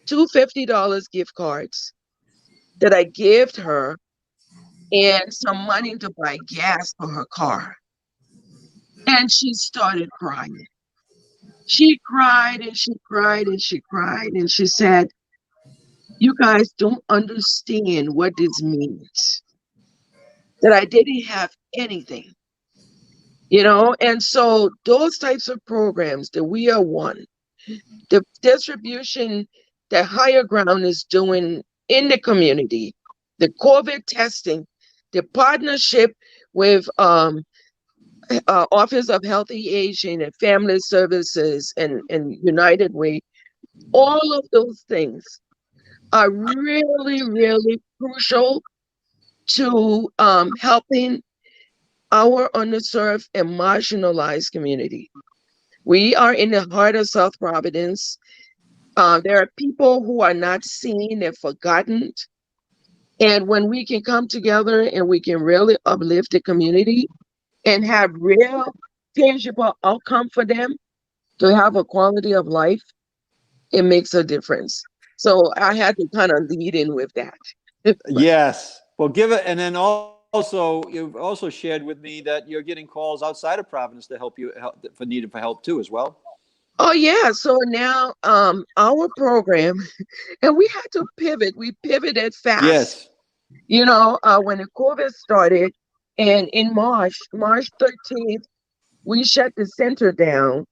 Speaker 8: two $50 gift cards that I gave her, and some money to buy gas for her car. And she started crying. She cried and she cried and she cried, and she said, you guys don't understand what this means, that I didn't have anything, And so those types of programs, that We Are One, the distribution that Higher Ground is doing in the community, the COVID testing, the partnership with Office of Healthy Aging and Family Services and United Way, all of those things are really, really crucial to helping our underserved and marginalized community. We are in the heart of South Providence. There are people who are not seen, they're forgotten. And when we can come together and we can really uplift the community and have real tangible outcome for them, to have a quality of life, it makes a difference. So I had to kind of lead in with that.
Speaker 1: Yes. Well, give it, and then also you've also shared with me that you're getting calls outside of Providence to help you for needed for help too, as well.
Speaker 8: Oh yeah, so now our program, and we had to pivot. We pivoted fast.
Speaker 1: Yes.
Speaker 8: You know, when the COVID started, and in March 13th, we shut the center down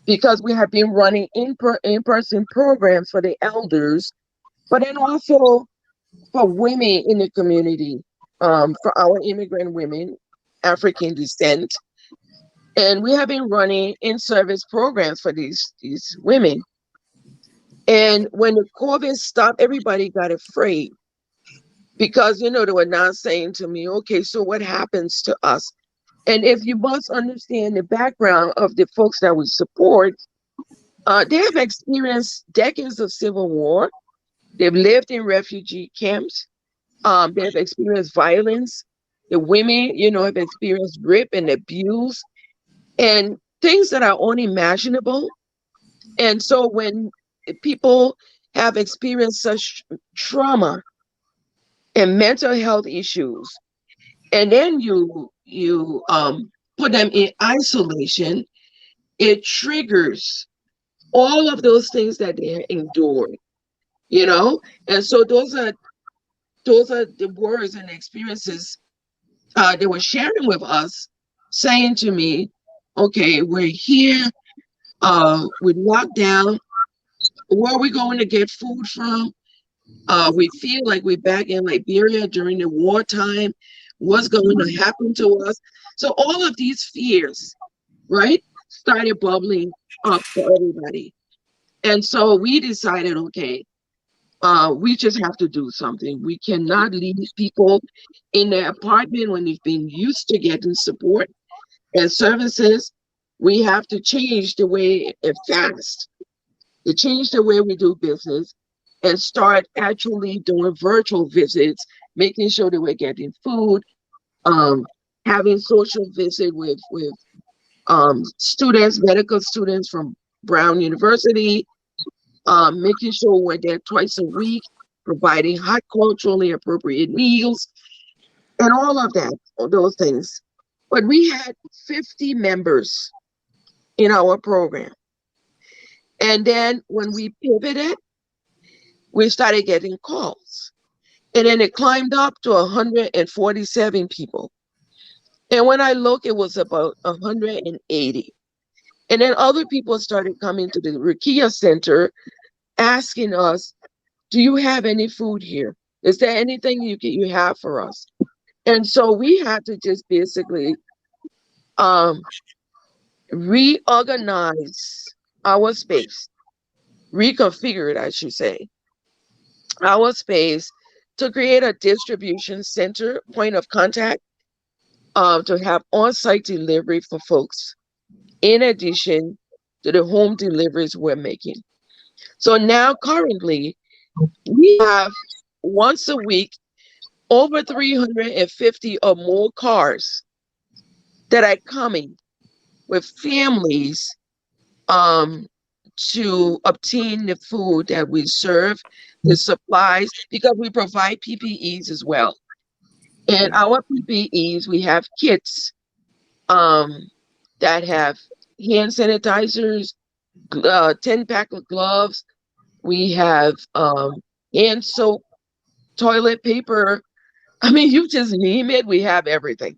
Speaker 8: because we had been running in-person programs for the elders, but then also for women in the community, for our immigrant women, African descent. And we have been running in-service programs for these women. And when the COVID stopped, everybody got afraid because, you know, they were now saying to me, okay, so what happens to us? And if you must understand the background of the folks that we support, they have experienced decades of civil war. They've lived in refugee camps. They've experienced violence. The women, you know, have experienced rape and abuse and things that are unimaginable. And so when people have experienced such trauma and mental health issues, and then you put them in isolation, it triggers all of those things that they endured, you know. And so those are the words and experiences they were sharing with us, saying to me, okay, we're here with lockdown. Where are we going to get food from? We feel like we're back in Liberia during the wartime. What's going to happen to us? So all of these fears, right, started bubbling up for everybody. And so we decided, okay, we just have to do something. We cannot leave people in their apartment when they've been used to getting support and services. We have to change the way fast, to change the way we do business and start actually doing virtual visits, making sure that we're getting food, having social visit with students, medical students from Brown University, making sure we're there twice a week, providing hot culturally appropriate meals, and all of that, all those things. But we had 50 members in our program. And then when we pivoted, we started getting calls. And then it climbed up to 147 people. And when I look, it was about 180. And then other people started coming to the Rukia Center asking us, do you have any food here? Is there anything you have for us? And so we had to just basically reorganize our space, reconfigure it, I should say, our space to create a distribution center, point of contact, to have on-site delivery for folks, in addition to the home deliveries we're making. So now currently, we have once a week over 350 or more cars that are coming with families to obtain the food that we serve, the supplies, because we provide PPEs as well. And our PPEs, we have kits that have hand sanitizers, 10-pack of gloves. We have hand soap, toilet paper. I mean, you just name it, we have everything.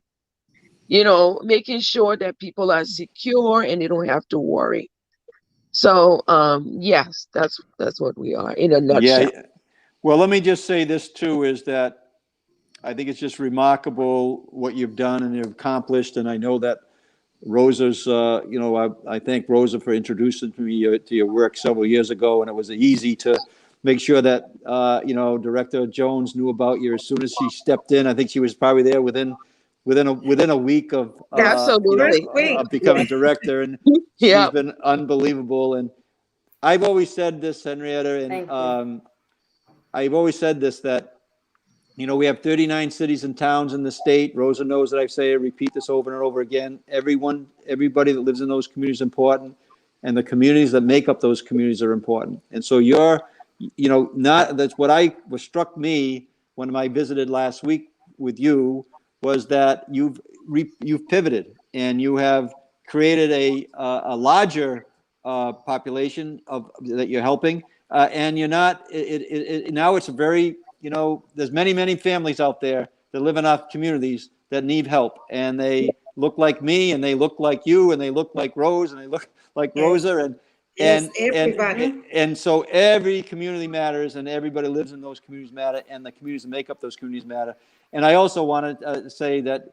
Speaker 8: You know, making sure that people are secure and they don't have to worry. So, yes, that's what we are in a nutshell.
Speaker 1: Yeah. Well, let me just say this too, is that I think it's just remarkable what you've done and you've accomplished. And I know that Rosa's, I thank Rosa for introducing me to your work several years ago. And it was easy to make sure that, Director Jones knew about you as soon as she stepped in. I think she was probably there within a week of
Speaker 8: Absolutely.
Speaker 1: of becoming director, and she's been unbelievable. And I've always said this, Henrietta, and I've always said this, that we have 39 cities and towns in the state. Rosa knows that I repeat this over and over again. Everybody that lives in those communities is important. and the communities that make up those communities are important. And so that's what struck me when I visited last week with you, was that you've pivoted and you have created a larger population that you're helping, and you're not. Now it's a very, there's many families out there that live in our communities that need help, and they look like me, and they look like you, and they look like Rose, and they look like Rosa, and so every community matters, and everybody lives in those communities matter, and the communities that make up those communities matter. And I also want to say that,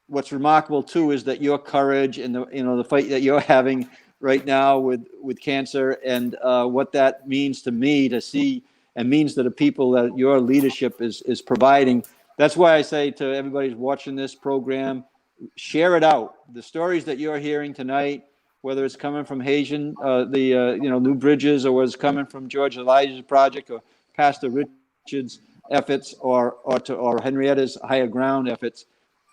Speaker 1: what's remarkable too is that your courage and the fight that you're having right now with cancer, and what that means to me to see, and means to the people that your leadership is providing. That's why I say to everybody who's watching this program, share it out. The stories that you're hearing tonight, whether it's coming from Haitian, New Bridges, or whether it's coming from George Elijah's project, or Pastor Richard's efforts, or Henrietta's Higher Ground efforts.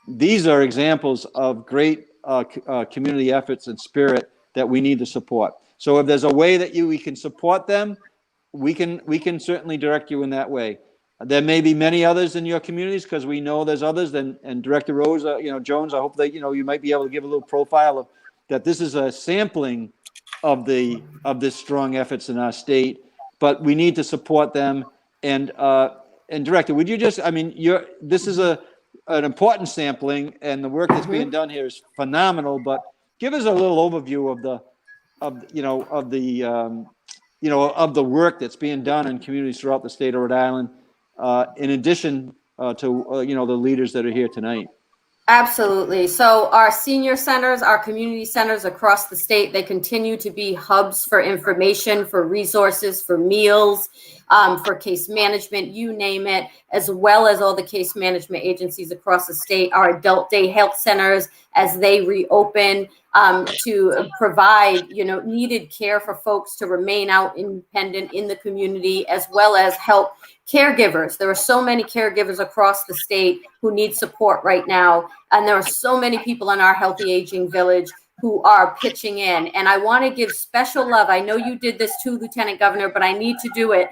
Speaker 1: These are examples of great community efforts and spirit that we need to support. So if there's a way that we can support them, we can certainly direct you in that way. There may be many others in your communities, because we know there's others. And Director Rose, Jones, I hope that you might be able to give a little profile of that. This is a sampling of this strong efforts in our state, but we need to support them. And Director, would you just? This is an important sampling, and the work that's being done here is phenomenal. But give us a little overview of the work that's being done in communities throughout the state of Rhode Island, in addition to the leaders that are here tonight.
Speaker 2: Absolutely. So our senior centers, our community centers across the state, they continue to be hubs for information, for resources, for meals, for case management, you name it, as well as all the case management agencies across the state. Our adult day health centers, as they reopen, to provide, needed care for folks to remain out independent in the community, as well as help caregivers. There are so many caregivers across the state who need support right now. And there are so many people in our Healthy Aging Village who are pitching in. And I want to give special love. I know you did this too, Lieutenant Governor, but I need to do it.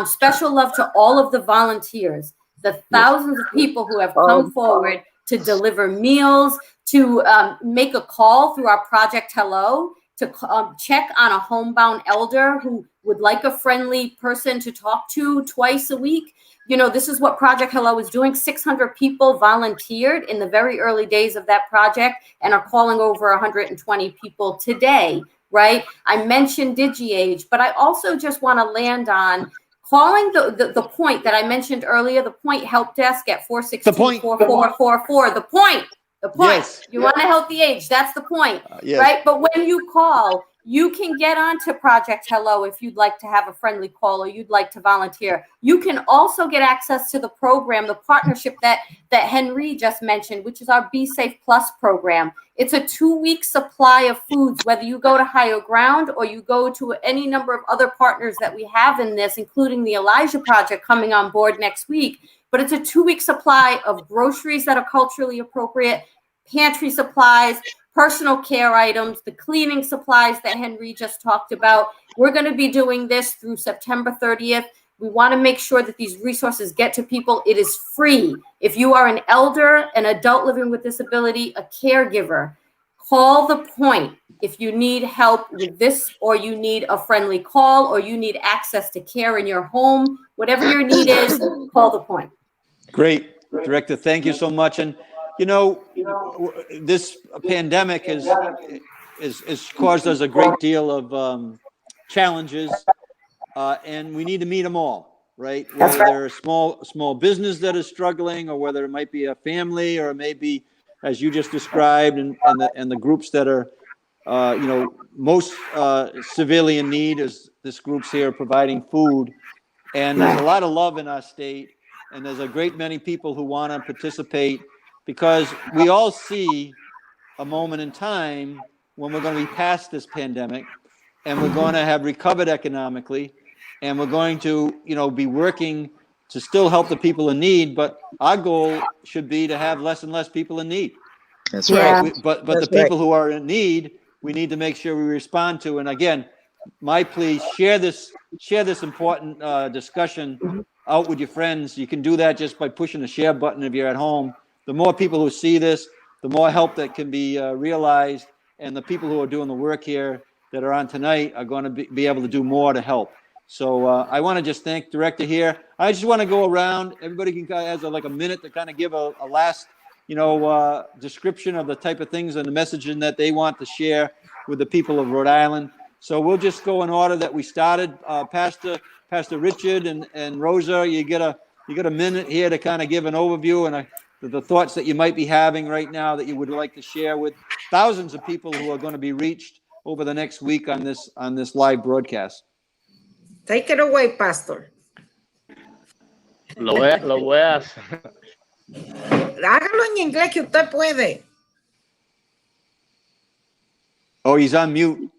Speaker 2: Special love to all of the volunteers, the thousands of people who have come forward to deliver meals, to make a call through our Project Hello, to check on a homebound elder who would like a friendly person to talk to twice a week. This is what Project Hello is doing. 600 people volunteered in the very early days of that project and are calling over 120 people today, right? I mentioned DigiAge, but I also just want to land on calling the point that I mentioned earlier, the point help desk at 462-4444. The point. Yes. You want a healthy age. That's the point, yes. Right? But when you call, you can get onto Project Hello if you'd like to have a friendly call or you'd like to volunteer. You can also get access to the program, the partnership that Henry just mentioned, which is our Be Safe Plus program. It's a 2-week supply of foods, whether you go to Higher Ground or you go to any number of other partners that we have in this, including the Elijah Project coming on board next week. But it's a 2-week supply of groceries that are culturally appropriate, pantry supplies, personal care items, the cleaning supplies that Henry just talked about. We're going to be doing this through September 30th. We want to make sure that these resources get to people. It is free. If you are an elder, an adult living with disability, a caregiver, call the point. If you need help with this, or you need a friendly call, or you need access to care in your home, whatever your need is, call the point.
Speaker 1: Great, Director. Thank you so much. And this pandemic has caused us a great deal of challenges, and we need to meet them all, right? Whether they're a small business that is struggling, or whether it might be a family, or maybe, as you just described, and the groups that are, most severely in need, is this groups here providing food. And there's a lot of love in our state, and there's a great many people who want to participate, because we all see a moment in time when we're going to be past this pandemic, and we're going to have recovered economically, and we're going to, be working to still help the people in need. But our goal should be to have less and less people in need.
Speaker 8: That's right.
Speaker 1: But the people who are in need, we need to make sure we respond to. And again, my plea, share this important discussion out with your friends. You can do that just by pushing the share button if you're at home. The more people who see this, the more help that can be realized, and the people who are doing the work here that are on tonight are going to be able to do more to help. So I want to just thank Director here. I just want to go around. Everybody can has like a minute to kind of give a last, description of the type of things and the messaging that they want to share with the people of Rhode Island. So we'll just go in order that we started. Pastor Richard and Rosa, you get a minute here to kind of give an overview and the thoughts that you might be having right now that you would like to share with thousands of people who are going to be reached over the next week on this live broadcast.
Speaker 4: Take it away, Pastor.
Speaker 5: Lo voy a hacer.
Speaker 4: Hágalo en inglés que usted puede.
Speaker 1: Oh, he's on mute.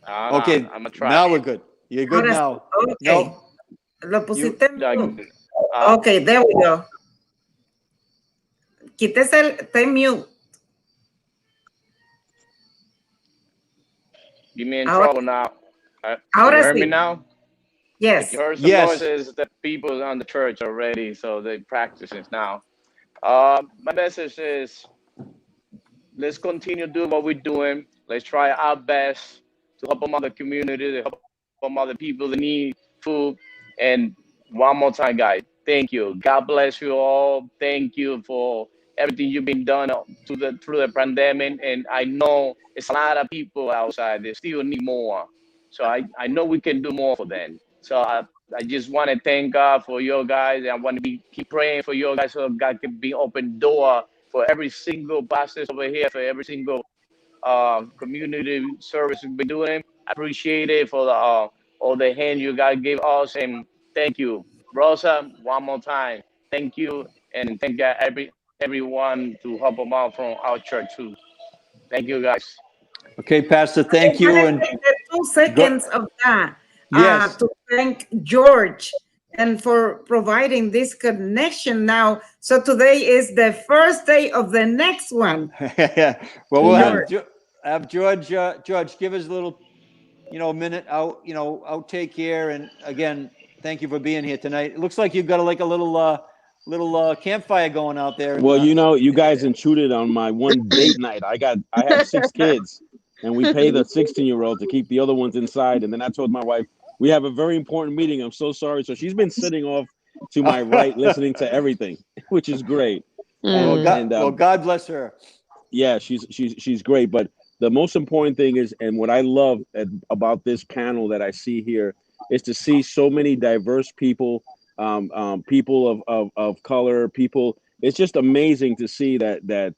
Speaker 1: Okay,
Speaker 5: I'm gonna try.
Speaker 1: now we're good. You're good
Speaker 4: Ahora,
Speaker 1: now.
Speaker 4: okay.
Speaker 1: No.
Speaker 4: Lo pusiste en mute.
Speaker 5: Uh,
Speaker 4: Okay, there we go. Quítese está en mute.
Speaker 5: Give me in
Speaker 4: Ahora-
Speaker 5: trouble now.
Speaker 4: ahora
Speaker 5: You heard me
Speaker 4: sí.
Speaker 5: now?
Speaker 4: Yes.
Speaker 5: You heard some
Speaker 1: Yes.
Speaker 5: noises that people on the church already, so they practice it now. My message is, let's continue doing what we're doing. Let's try our best to help them other community, to help them other people that need food. And one more time, guys, thank you. God bless you all. Thank you for everything you've been done through the pandemic. And I know it's a lot of people outside that still need more. So I know we can do more for them. So I just want to thank God for you guys. I want to keep praying for you guys so God can be open door for every single pastor over here, for every single community service we've been doing. I appreciate it for all the hand you guys gave us, and thank you, Rosa. One more time, thank you, and thank God everyone to help them out from our church too. Thank you, guys.
Speaker 1: Okay, Pastor, thank you. And
Speaker 4: Take the 2 seconds of that
Speaker 1: Yes.
Speaker 4: to thank George and for providing this connection now. So today is the first day of the next one.
Speaker 1: well, we'll
Speaker 6: Amen.
Speaker 1: have George. George, give us a little, minute outtake here. And again, thank you for being here tonight. It looks like you've got a little campfire going out there.
Speaker 6: Well, you guys intruded on my one date night. I have 6 kids, and we pay the 16-year-old to keep the other ones inside. And then I told my wife, we have a very important meeting. I'm so sorry. So she's been sitting off to my right, listening to everything, which is great.
Speaker 1: Well, God bless her.
Speaker 6: Yeah, she's great. But the most important thing is, and what I love about this panel that I see here, is to see so many diverse people, people of color, people. It's just amazing to see that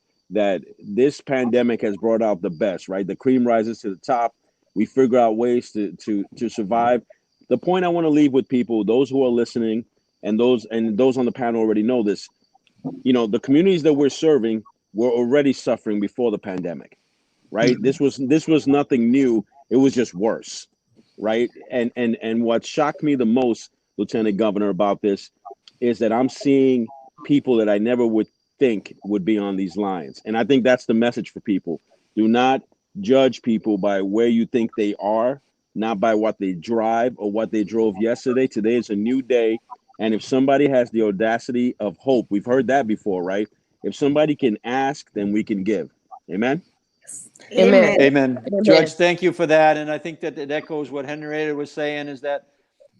Speaker 6: this pandemic has brought out the best, right? The cream rises to the top. We figure out ways to survive. The point I want to leave with people, those who are listening, and those on the panel already know this. The communities that we're serving were already suffering before the pandemic, right? This was nothing new. It was just worse, right? And what shocked me the most, Lieutenant Governor, about this is that I'm seeing people that I never would think would be on these lines. And I think that's the message for people. Do not judge people by where you think they are, not by what they drive or what they drove yesterday. Today is a new day. And if somebody has the audacity of hope, we've heard that before, right? If somebody can ask, then we can give. Amen.
Speaker 8: Amen.
Speaker 1: Amen. George, thank you for that. And I think that it echoes what Henrietta was saying, is that,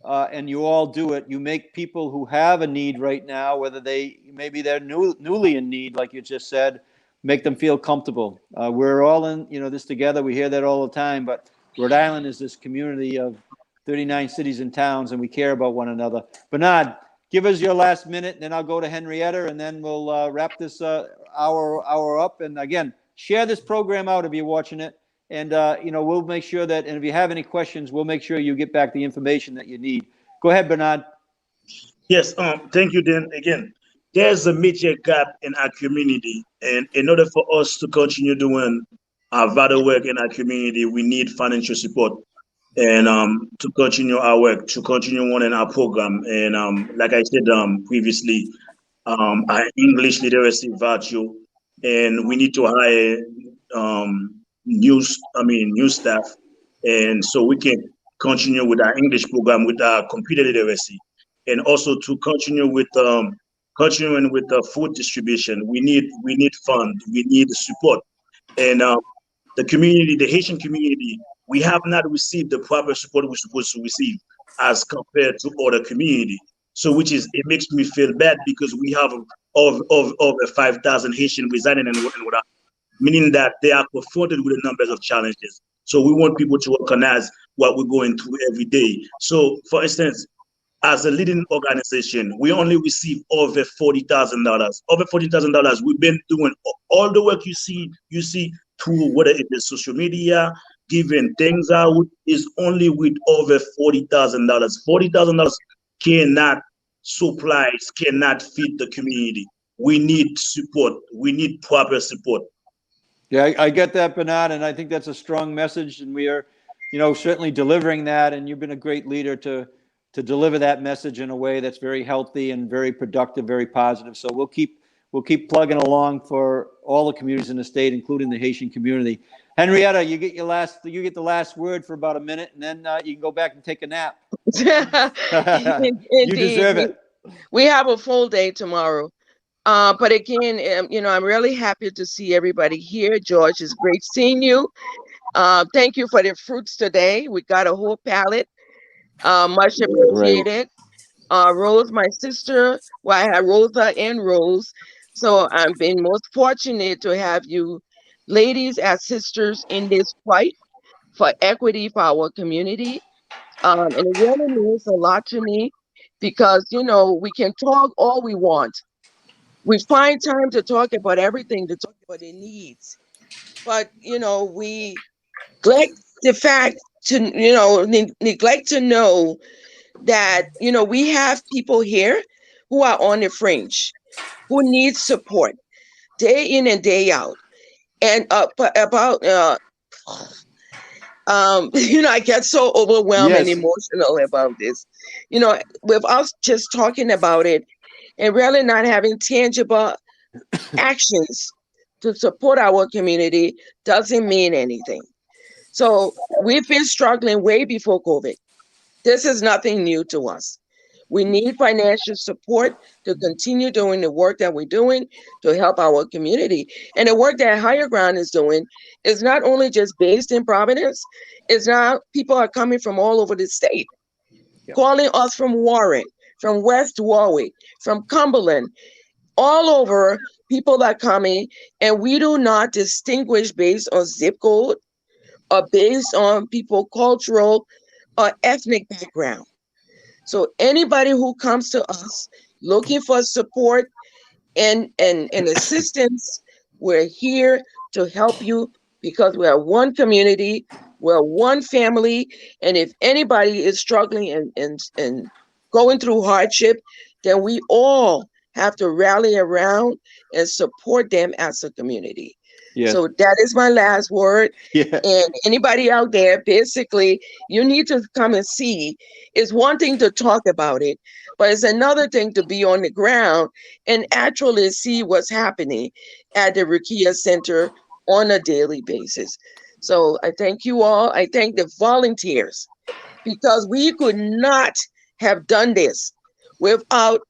Speaker 1: and you all do it, you make people who have a need right now, whether maybe they're newly in need, like you just said, make them feel comfortable. We're all in, this together. We hear that all the time, but Rhode Island is this community of 39 cities and towns, and we care about one another. Bernard, give us your last minute, and then I'll go to Henrietta, and then we'll wrap this hour up. And again, share this program out if you're watching it. And, we'll make sure that, and if you have any questions, we'll make sure you get back the information that you need. Go ahead, Bernard.
Speaker 7: Yes, thank you, Dan. Again, there's a major gap in our community, and in order for us to continue doing our vital work in our community, we need financial support, and to continue our work, to continue running our program. And like I said previously, our English literacy virtue, and we need to hire new staff, and so we can continue with our English program with our computer literacy, and also to continue with continuing with the food distribution. We need fund, we need support, and the community, the Haitian community, we have not received the proper support we're supposed to receive as compared to other community. So, which is, it makes me feel bad because we have over 5,000 Haitian residing in Rhode, meaning that they are confronted with a number of challenges. So we want people to recognize what we're going through every day. So, for instance, as a leading organization, we only receive over $40,000. Over $40,000. We've been doing all the work you see through whether it is social media, giving things out, is only with over $40,000. $40,000 cannot supplies, cannot feed the community. We need support. We need proper support.
Speaker 1: Yeah, I get that, Bernard, and I think that's a strong message, and we are, certainly delivering that, and you've been a great leader to deliver that message in a way that's very healthy and very productive, very positive. So we'll keep plugging along for all the communities in the state, including the Haitian community. Henrietta, you get the last word for about a minute, and then you can go back and take a nap. You deserve it.
Speaker 8: We have a full day tomorrow. But again, I'm really happy to see everybody here. George, it's great seeing you. Thank you for the fruits today. We got a whole pallet. Much appreciated. Rose, my sister, I had Rosa and Rose. So I'm been most fortunate to have you ladies as sisters in this fight for equity for our community. And it really means a lot to me because, we can talk all we want. We find time to talk about everything, to talk about the needs. But, we neglect the fact to, neglect to know that, we have people here who are on the fringe, who need support day in and day out. And I get so overwhelmed and emotional about this. With us just talking about it and really not having tangible actions to support our community doesn't mean anything. So we've been struggling way before COVID. This is nothing new to us. We need financial support to continue doing the work that we're doing to help our community. And the work that Higher Ground is doing is not only just based in Providence, it's now people are coming from all over the state, calling us from Warren, from West Warwick, from Cumberland, all over. People are coming, and we do not distinguish based on zip code or based on people cultural or ethnic background. So anybody who comes to us looking for support and assistance, we're here to help you because we are one community, we're one family, and if anybody is struggling and going through hardship, then we all have to rally around and support them as a community.
Speaker 1: Yeah.
Speaker 8: So that is my last word.
Speaker 1: Yeah.
Speaker 8: And anybody out there, basically, you need to come and see. It's one thing to talk about it, but it's another thing to be on the ground and actually see what's happening at the Rukia Center on a daily basis. So I thank you all. I thank the volunteers because we could not have done this without,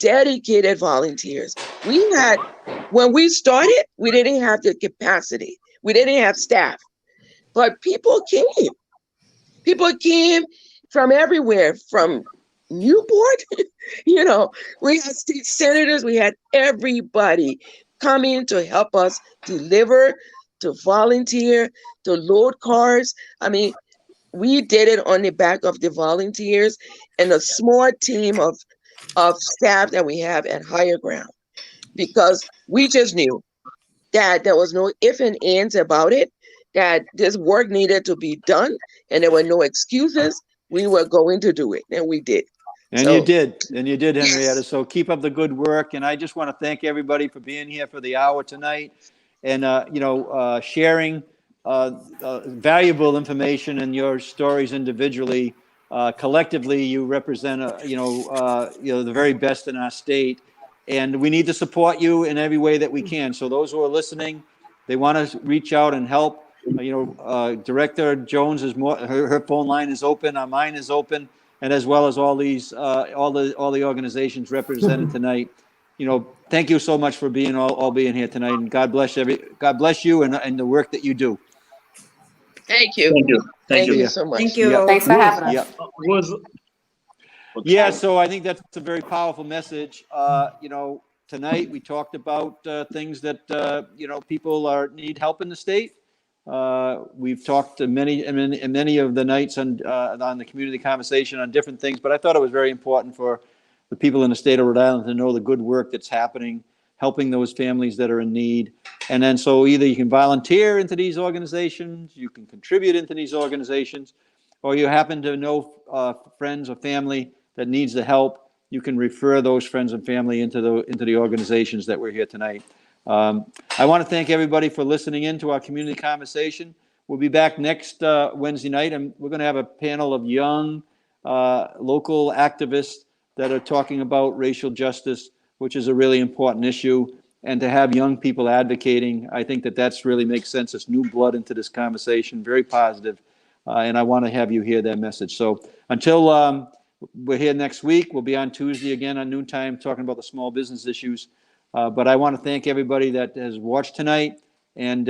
Speaker 8: dedicated volunteers. When we started, we didn't have the capacity. We didn't have staff, but people came. People came from everywhere, from Newport, we had state senators, we had everybody coming to help us deliver, to volunteer, to load cars. We did it on the back of the volunteers and a small team of staff that we have at Higher Ground, because we just knew that there was no ifs and ands about it, that this work needed to be done, and there were no excuses. We were going to do it, and we did.
Speaker 1: And you did, Henrietta. Yes. So keep up the good work. And I just want to thank everybody for being here for the hour tonight and, sharing valuable information and your stories individually. Collectively, you represent, the very best in our state. And we need to support you in every way that we can. So those who are listening, they want to reach out and help. Director Jones is her phone line is open, mine is open, and as well as all these all the organizations represented tonight. Thank you so much for all being here tonight, and God bless you and the work that you do.
Speaker 8: Thank you.
Speaker 7: Thank you.
Speaker 8: Thank
Speaker 7: you.
Speaker 8: you so much.
Speaker 4: Thank you.
Speaker 2: Thanks for having us.
Speaker 1: Yeah. So I think that's a very powerful message. Tonight we talked about things that people need help in the state. We've talked to many of the nights on the community conversation on different things, but I thought it was very important for the people in the state of Rhode Island to know the good work that's happening, helping those families that are in need. And then so either you can volunteer into these organizations, you can contribute into these organizations, or you happen to know friends or family that needs the help, you can refer those friends and family into the organizations that we're here tonight. I want to thank everybody for listening in to our community conversation. We'll be back next Wednesday night, and we're going to have a panel of young local activists that are talking about racial justice, which is a really important issue. And to have young people advocating, I think that's really makes sense. It's new blood into this conversation, very positive. And I want to have you hear their message. So until we're here next week, we'll be on Tuesday again on noontime talking about the small business issues. But I want to thank everybody that has watched tonight, and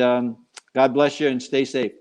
Speaker 1: God bless you and stay safe.